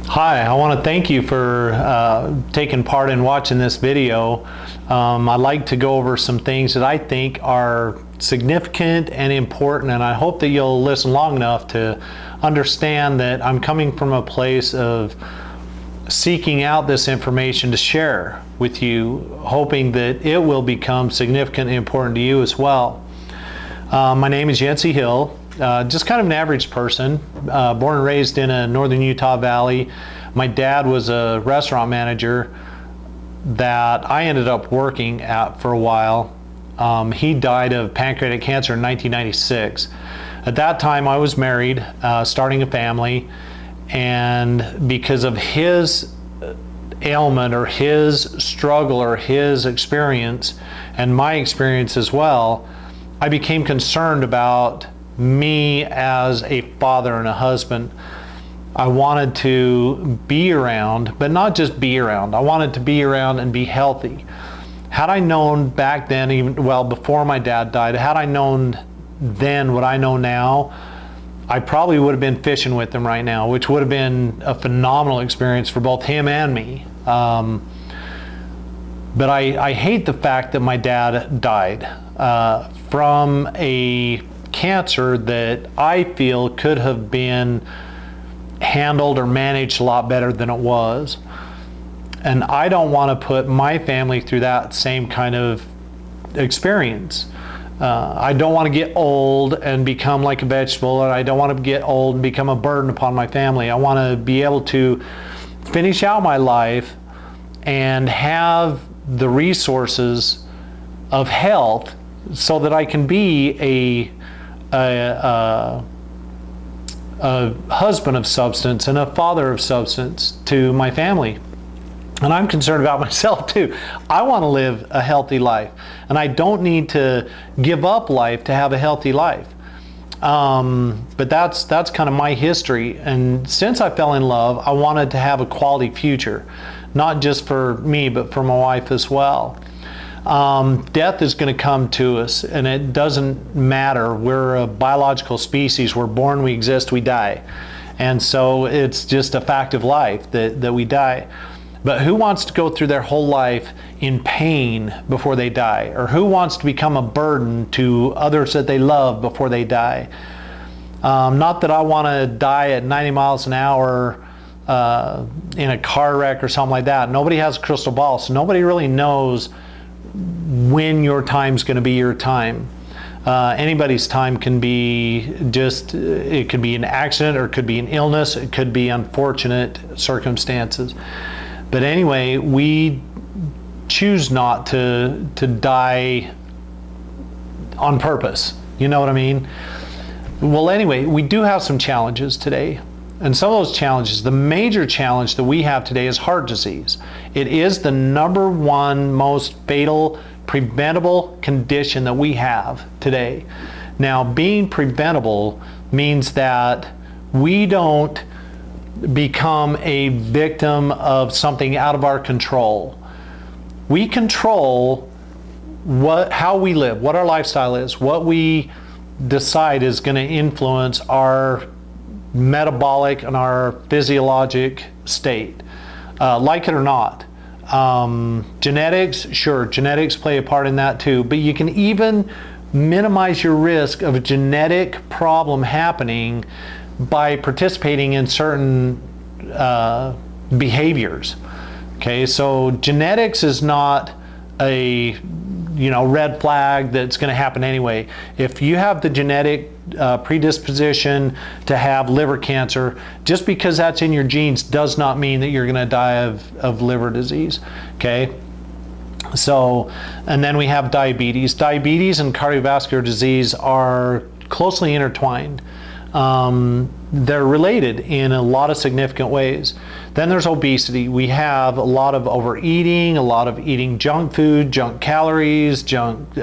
Hi, I want to thank you for taking part in watching this video. I'd like to go over some things that I think are significant and important, and I hope that you'll listen long enough to understand that I'm coming from a place of seeking out this information to share with you, hoping that it will become significant and important to you as well. My name is Yancey Hill. Just kind of an average person, born and raised in a northern Utah valley. My dad was a restaurant manager that I ended up working at for a while. He died of pancreatic cancer in 1996. At that time I was married, starting a family, and because of his ailment or his struggle or his experience and my experience as well, I became concerned about me as a father and a husband. I wanted to be around, but not just be around. I wanted to be around and be healthy. Had I known back then, even well before my dad died, had I known then what I know now, I probably would have been fishing with him right now, which would have been a phenomenal experience for both him and me. But I hate the fact that my dad died from a cancer that I feel could have been handled or managed a lot better than it was. And I don't want to put my family through that same kind of experience. I don't want to get old and become like a vegetable, and I don't want to get old and become a burden upon my family. I want to be able to finish out my life and have the resources of health so that I can be a husband of substance and a father of substance to my family. And I'm concerned about myself too. I want to live a healthy life, and I don't need to give up life to have a healthy life. But that's kind of my history. And since I fell in love, I wanted to have a quality future, not just for me, but for my wife as well. Death is going to come to us, and it doesn't matter. We're a biological species. We're born, we exist, we die. And so it's just a fact of life that we die. But who wants to go through their whole life in pain before they die? Or who wants to become a burden to others that they love before they die? Not that I want to die at 90 miles an hour in a car wreck or something like that. Nobody has a crystal ball, so nobody really knows when your time's going to be your time. Anybody's time can be it could be an accident, or it could be an illness, it could be unfortunate circumstances. But anyway, we choose not to die on purpose. You know what I mean? Well, anyway, we do have some challenges today. And some of those challenges, the major challenge that we have today is heart disease. It is the #1 most fatal preventable condition that we have today. Now, being preventable means that we don't become a victim of something out of our control. We control how we live, what our lifestyle is, what we decide is going to influence our metabolic and our physiologic state, like it or not. Genetics, sure, genetics play a part in that too, but you can even minimize your risk of a genetic problem happening by participating in certain behaviors. Okay, so genetics is not a red flag that's going to happen anyway. If you have the genetic predisposition to have liver cancer, just because that's in your genes does not mean that you're going to die of liver disease. Okay, so, and then we have diabetes. Diabetes and cardiovascular disease are closely intertwined. They're related in a lot of significant ways. Then there's obesity. We have a lot of overeating, a lot of eating junk food, junk calories, junk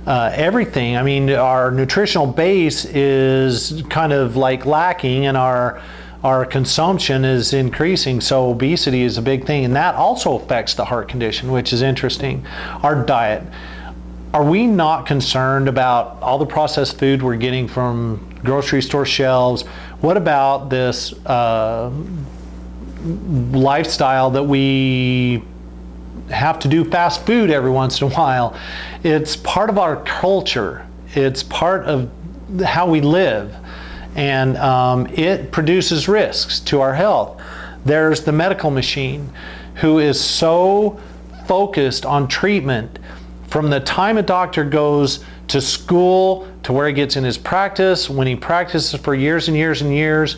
everything. I mean, our nutritional base is kind of like lacking, and our consumption is increasing, so obesity is a big thing, and that also affects the heart condition, which is interesting. Our diet. Are we not concerned about all the processed food we're getting from grocery store shelves? What about this lifestyle that we have to do fast food every once in a while. It's part of our culture. It's part of how we live, and it produces risks to our health. There's the medical machine, who is so focused on treatment from the time a doctor goes to school to where he gets in his practice, when he practices for years and years and years.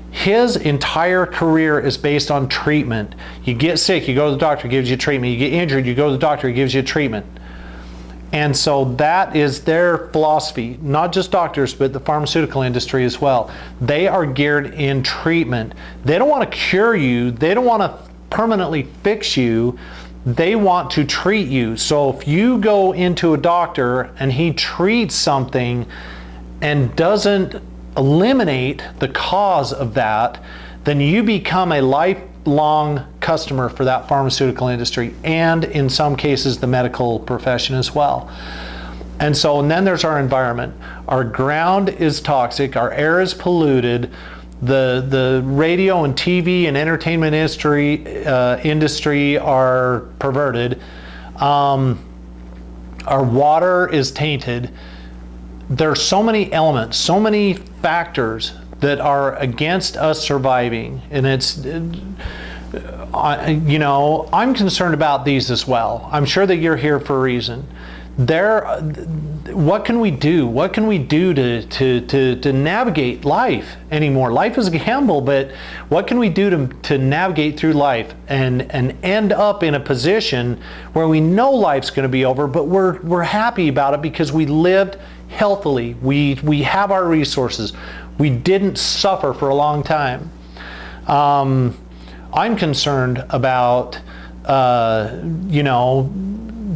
His entire career is based on treatment. You get sick, you go to the doctor, he gives you treatment. You get injured, you go to the doctor, he gives you treatment. And so that is their philosophy, not just doctors, but the pharmaceutical industry as well. They are geared in treatment. They don't want to cure you. They don't want to permanently fix you. They want to treat you. So if you go into a doctor and he treats something and doesn't eliminate the cause of that, then you become a lifelong customer for that pharmaceutical industry, and in some cases the medical profession as well. And then there's our environment. Our ground is toxic, our air is polluted, the radio and TV and entertainment industry are perverted, our water is tainted. There's so many elements, so many factors that are against us surviving, and I'm concerned about these as well. I'm sure that you're here for a reason. What can we do? What can we do to navigate life anymore? Life is a gamble, but what can we do to navigate through life and end up in a position where we know life's going to be over, but we're happy about it because we lived healthily. We have our resources. We didn't suffer for a long time. I'm concerned about the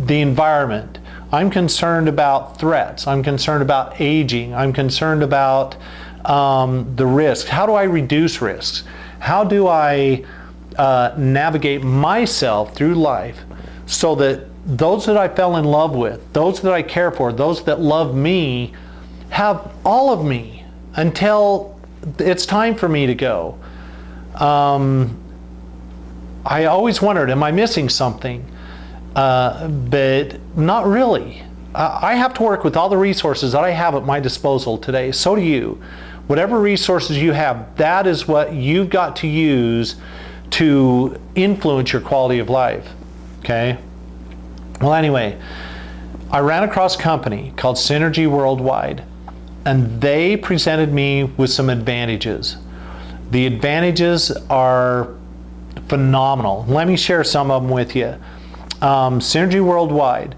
environment. I'm concerned about threats. I'm concerned about aging. I'm concerned about the risks. How do I reduce risks? How do I navigate myself through life so that those that I fell in love with, those that I care for, those that love me, have all of me until it's time for me to go? I always wondered, am I missing something? But not really. I have to work with all the resources that I have at my disposal today. So do you. Whatever resources you have, that is what you've got to use to influence your quality of life. Okay? Well, anyway, I ran across a company called Synergy Worldwide, and they presented me with some advantages. The advantages are phenomenal. Let me share some of them with you. Synergy Worldwide,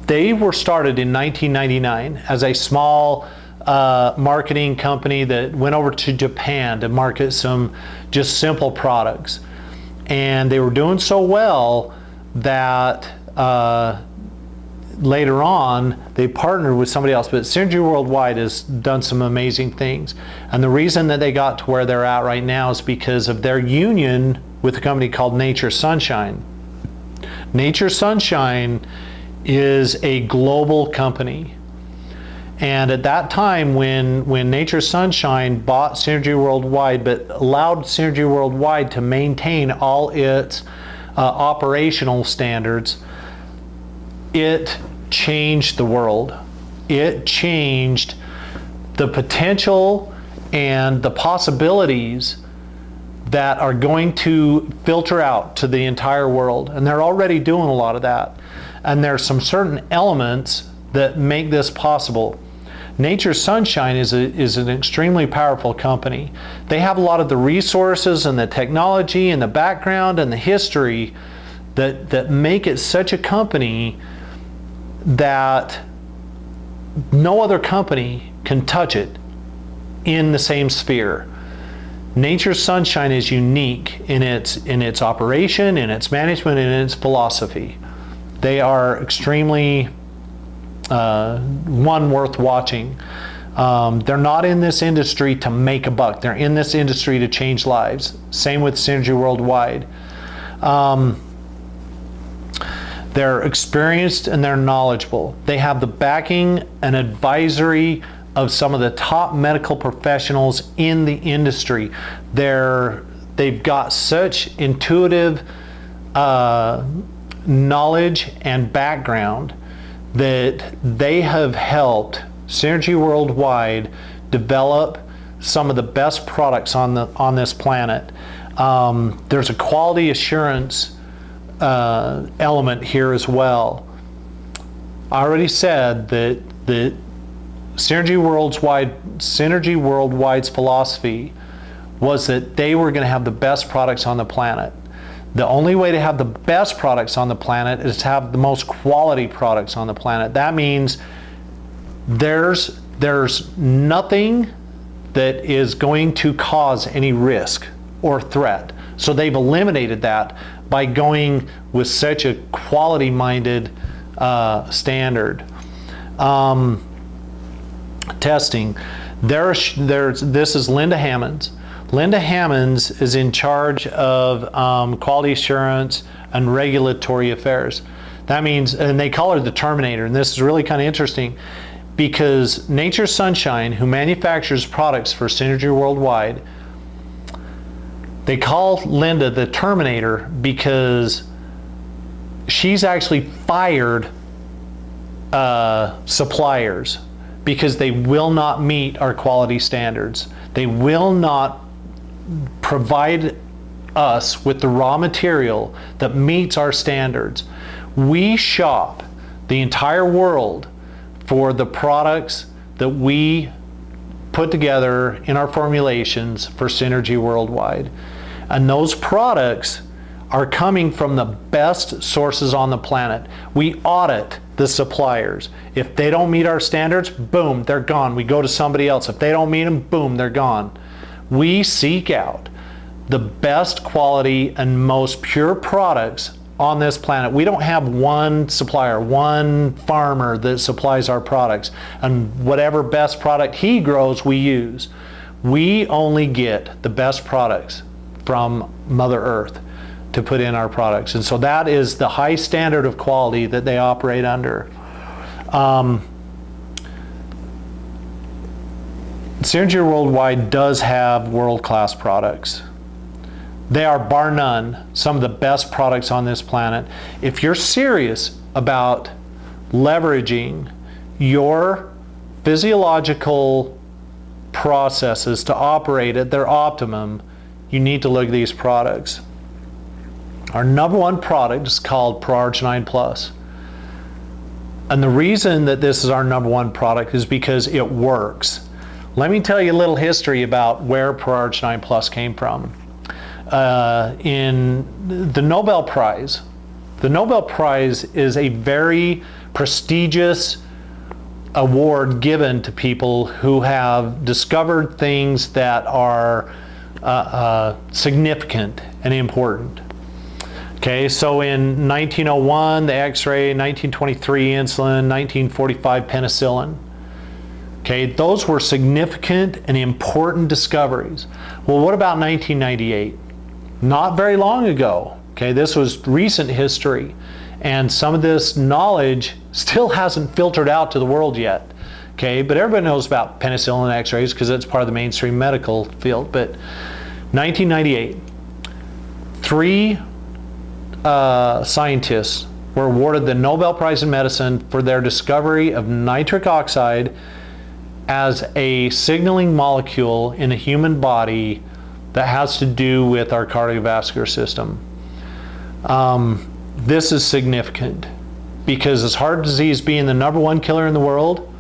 they were started in 1999 as a small marketing company that went over to Japan to market some just simple products. And they were doing so well that later on they partnered with somebody else. But Synergy Worldwide has done some amazing things. And the reason that they got to where they're at right now is because of their union with a company called Nature Sunshine. Nature Sunshine is a global company. And at that time, when Nature Sunshine bought Synergy Worldwide, but allowed Synergy Worldwide to maintain all its operational standards, it changed the world. It changed the potential and the possibilities that are going to filter out to the entire world. And they're already doing a lot of that. And there's some certain elements that make this possible. Nature Sunshine is an extremely powerful company. They have a lot of the resources and the technology and the background and the history that make it such a company that no other company can touch it in the same sphere. Nature Sunshine is unique in its operation, in its management, and in its philosophy. They are extremely one worth watching. They're not in this industry to make a buck. They're in this industry to change lives. Same with Synergy Worldwide. They're experienced and they're knowledgeable. They have the backing and advisory of some of the top medical professionals in the industry. Their they've got such intuitive knowledge and background that they have helped Synergy Worldwide develop some of the best products on this planet. There's a quality assurance element here as well. I already said that Synergy Worldwide's philosophy was that they were going to have the best products on the planet. The only way to have the best products on the planet is to have the most quality products on the planet. That means there's nothing that is going to cause any risk or threat. So they've eliminated that by going with such a quality-minded standard. Testing. This is Linda Hammonds. Linda Hammonds is in charge of quality assurance and regulatory affairs. That means, and they call her the Terminator, and this is really kind of interesting because Nature's Sunshine, who manufactures products for Synergy Worldwide, they call Linda the Terminator because she's actually fired suppliers because they will not meet our quality standards. They will not provide us with the raw material that meets our standards. We shop the entire world for the products that we put together in our formulations for Synergy Worldwide. And those products are coming from the best sources on the planet. We audit the suppliers. If they don't meet our standards, boom, they're gone. We go to somebody else. If they don't meet them, boom, they're gone. We seek out the best quality and most pure products on this planet. We don't have one supplier, one farmer that supplies our products, and whatever best product he grows, we use. We only get the best products from Mother Earth to put in our products. And so that is the high standard of quality that they operate under. Synergy Worldwide does have world-class products. They are, bar none, some of the best products on this planet. If you're serious about leveraging your physiological processes to operate at their optimum, you need to look at these products. Our number one product is called L-Arginine Plus. And the reason that this is our number one product is because it works. Let me tell you a little history about where L-Arginine Plus came from. In the Nobel Prize is a very prestigious award given to people who have discovered things that are significant and important. Okay, so in 1901, the X-ray, 1923, insulin, 1945, penicillin. Okay, those were significant and important discoveries. Well, what about 1998? Not very long ago. Okay, this was recent history, and some of this knowledge still hasn't filtered out to the world yet. Okay, but everybody knows about penicillin and X-rays because it's part of the mainstream medical field. But 1998, three scientists were awarded the Nobel Prize in Medicine for their discovery of nitric oxide as a signaling molecule in a human body that has to do with our cardiovascular system. This is significant because as heart disease being the number one killer in the world,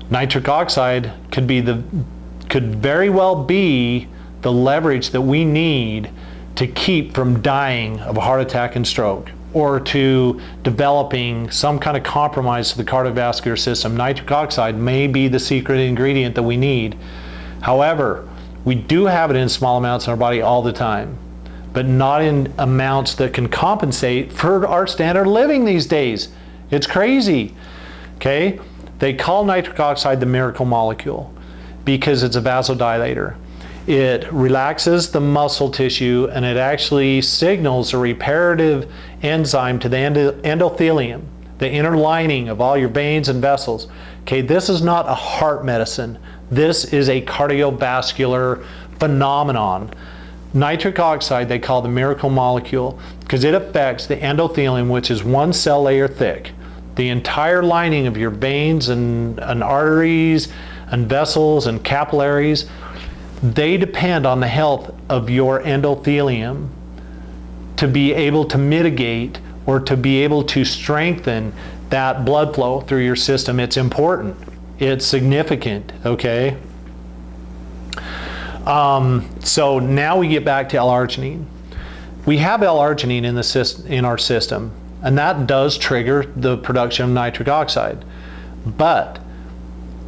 nitric oxide could very well be the leverage that we need to keep from dying of a heart attack and stroke, or to developing some kind of compromise to the cardiovascular system. Nitric oxide may be the secret ingredient that we need. However, we do have it in small amounts in our body all the time, but not in amounts that can compensate for our standard of living these days. It's crazy. Okay? They call nitric oxide the miracle molecule because it's a vasodilator. It relaxes the muscle tissue, and it actually signals a reparative enzyme to the endothelium, the inner lining of all your veins and vessels. Okay, this is not a heart medicine. This is a cardiovascular phenomenon. nitric oxide they call the miracle molecule, because it affects the endothelium, which is one cell layer thick. The entire lining of your veins and arteries and vessels and capillaries, they depend on the health of your endothelium to be able to mitigate or to be able to strengthen that blood flow through your system. It's important. It's significant, okay? So now we get back to L-Arginine. We have L-Arginine in our system, and that does trigger the production of nitric oxide. But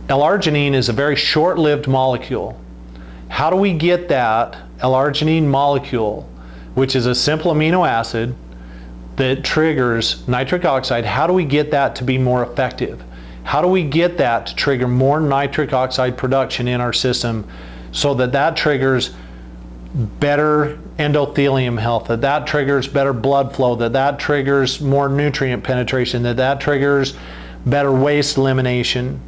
L-Arginine is a very short-lived molecule. How do we get that L-Arginine molecule, which is a simple amino acid that triggers nitric oxide, how do we get that to be more effective? How do we get that to trigger more nitric oxide production in our system so that that triggers better endothelium health, that triggers better blood flow, that triggers more nutrient penetration, that triggers better waste elimination,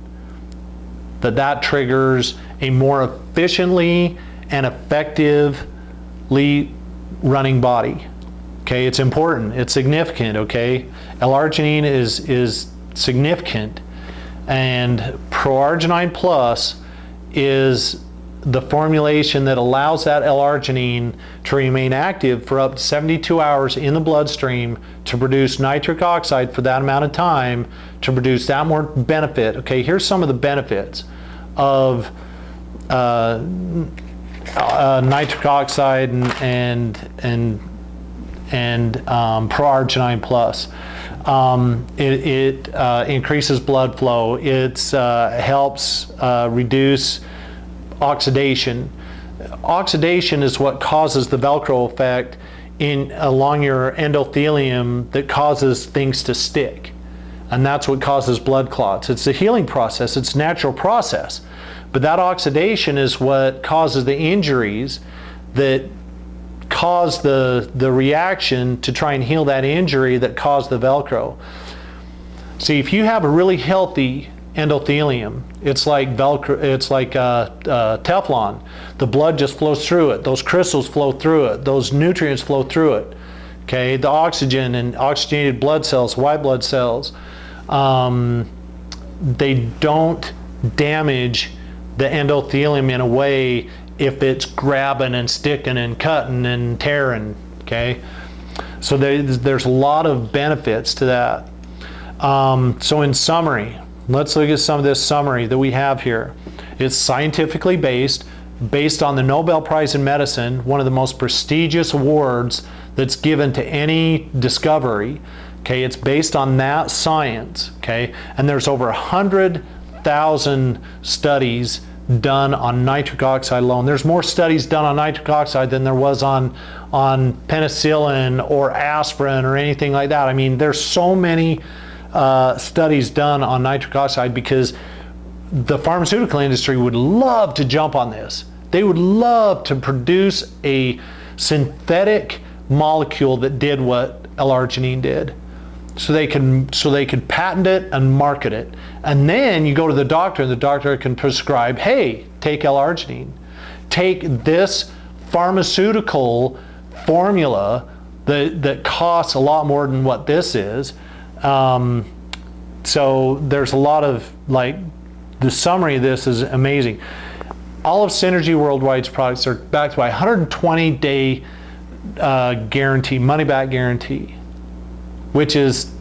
that triggers a more efficiently and effectively running body? Okay, it's important, it's significant, okay? L-Arginine is significant, and Pro-Arginine Plus is the formulation that allows that L-Arginine to remain active for up to 72 hours in the bloodstream to produce nitric oxide for that amount of time to produce that more benefit. Okay, here's some of the benefits of nitric oxide and Pro-Arginine Plus. It increases blood flow. It helps reduce oxidation. Oxidation is what causes the Velcro effect along your endothelium that causes things to stick. And that's what causes blood clots. It's a healing process, it's a natural process. But that oxidation is what causes the injuries that cause the reaction to try and heal that injury that caused the Velcro. See, if you have a really healthy endothelium, it's like Velcro, it's like Teflon. The blood just flows through it. Those crystals flow through it. Those nutrients flow through it. Okay, the oxygen and oxygenated blood cells, white blood cells, they don't damage the endothelium in a way if it's grabbing and sticking and cutting and tearing. Okay, so there's a lot of benefits to that. So in summary, let's look at some of this summary that we have here. It's scientifically based on the Nobel Prize in Medicine, one of the most prestigious awards that's given to any discovery. Okay, it's based on that science. Okay, and there's over 100,000 studies done on nitric oxide alone. There's more studies done on nitric oxide than there was on penicillin or aspirin or anything like that. I mean, there's so many studies done on nitric oxide because the pharmaceutical industry would love to jump on this. They would love to produce a synthetic molecule that did what L-Arginine did, so they could patent it and market it. And then you go to the doctor, and the doctor can prescribe, hey, take L-Arginine. Take this pharmaceutical formula that costs a lot more than what this is. So there's a lot of, like, the summary of this is amazing. All of Synergy Worldwide's products are backed by a 120-day guarantee, money-back guarantee, which is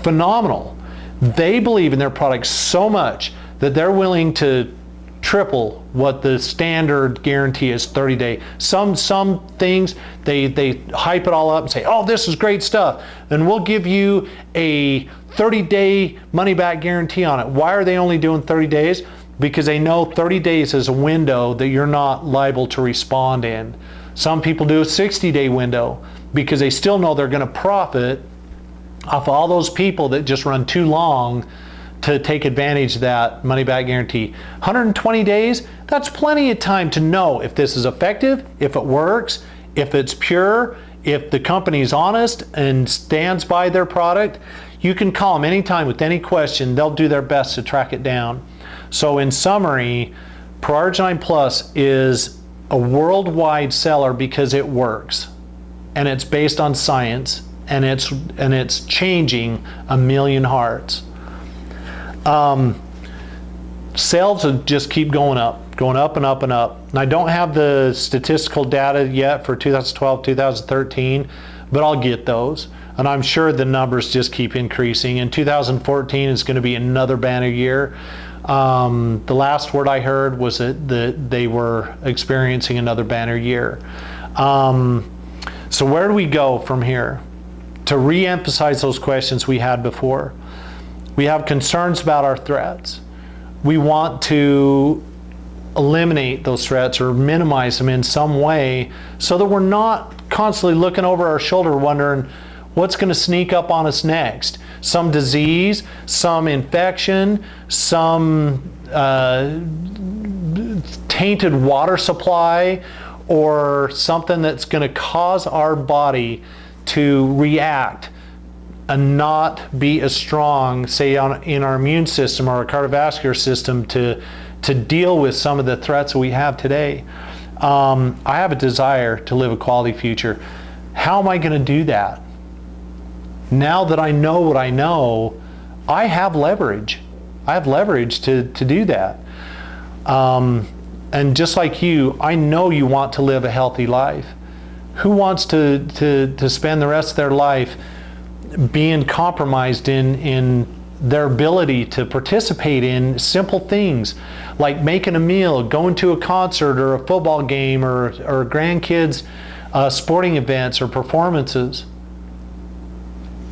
phenomenal. They believe in their products so much that they're willing to triple what the standard guarantee is, 30-day. Some things they hype it all up and say, oh, this is great stuff, then we'll give you a 30-day money-back guarantee on it. Why are they only doing 30 days? Because they know 30 days is a window that you're not liable to respond in. Some people do a 60-day window because they still know they're going to profit off all those people that just run too long to take advantage of that money-back guarantee. 120 days, that's plenty of time to know if this is effective, if it works, if it's pure, if the company's honest and stands by their product. You can call them anytime with any question. They'll do their best to track it down. So in summary, Pro-Arginine Plus is a worldwide seller because it works, and it's based on science, and it's changing a million hearts. Sales will just keep going up and up and up. And I don't have the statistical data yet for 2012, 2013, but I'll get those. And I'm sure the numbers just keep increasing. And 2014 is going to be another banner year. The last word I heard was that they were experiencing another banner year. So where do we go from here? To re-emphasize those questions we had before. We have concerns about our threats. We want to eliminate those threats or minimize them in some way so that we're not constantly looking over our shoulder wondering what's going to sneak up on us next. Some disease, some infection, some tainted water supply, or something that's going to cause our body to react and not be as strong, say in our immune system or our cardiovascular system to deal with some of the threats that we have today. I have a desire to live a quality future. How am I going to do that? Now that I know what I know, I have leverage. I have leverage to do that. And just like you, I know you want to live a healthy life. Who wants to spend the rest of their life being compromised in their ability to participate in simple things like making a meal, going to a concert or a football game or grandkids' sporting events or performances?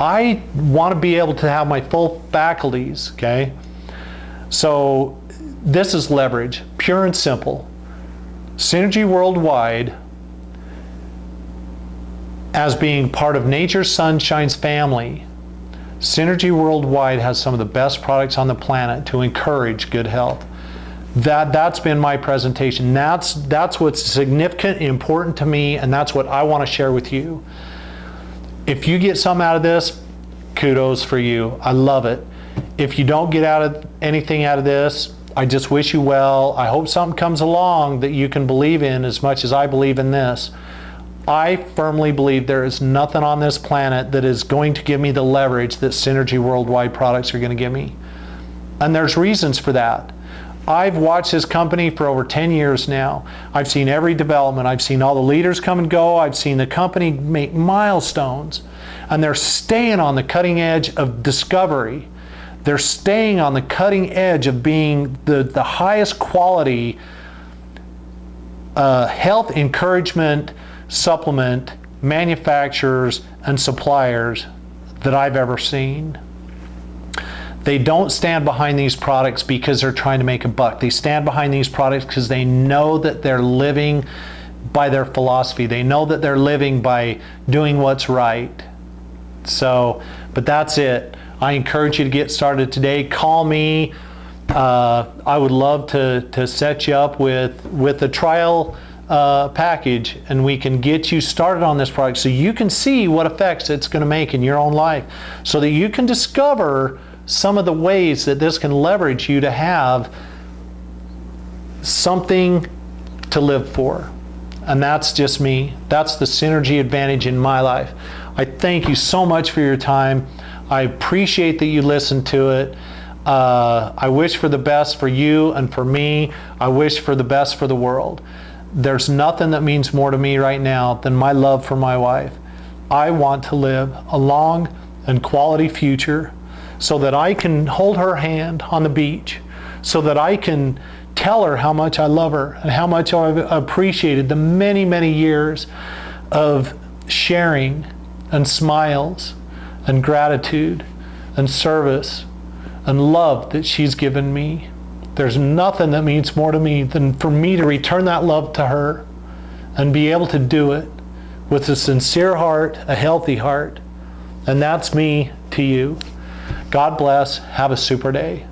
I want to be able to have my full faculties, okay? So this is leverage, pure and simple. Synergy Worldwide, as being part of Nature's Sunshine's family, Synergy Worldwide has some of the best products on the planet to encourage good health. That's been my presentation. That's what's significant, important to me, and that's what I want to share with you. If you get something out of this, kudos for you. I love it. If you don't get anything out of this, I just wish you well. I hope something comes along that you can believe in as much as I believe in this. I firmly believe there is nothing on this planet that is going to give me the leverage that Synergy Worldwide products are going to give me. And there's reasons for that. I've watched this company for over 10 years now. I've seen every development. I've seen all the leaders come and go. I've seen the company make milestones. And they're staying on the cutting edge of discovery. They're staying on the cutting edge of being the highest quality health encouragement supplement manufacturers and suppliers that I've ever seen. They don't stand behind these products because they're trying to make a buck. They stand behind these products because they know that they're living by their philosophy. They know that they're living by doing what's right. So, but that's it. I encourage you to get started today. Call me. I would love to set you up with a trial package, and we can get you started on this product so you can see what effects it's going to make in your own life, so that you can discover some of the ways that this can leverage you to have something to live for. And that's just me. That's the synergy advantage in my life. I thank you so much for your time. I appreciate that you listened to it. I wish for the best for you and for me. I wish for the best for the world. There's nothing that means more to me right now than my love for my wife. I want to live a long and quality future so that I can hold her hand on the beach, so that I can tell her how much I love her and how much I've appreciated the many, many years of sharing and smiles and gratitude and service and love that she's given me. There's nothing that means more to me than for me to return that love to her and be able to do it with a sincere heart, a healthy heart. And that's me to you. God bless. Have a super day.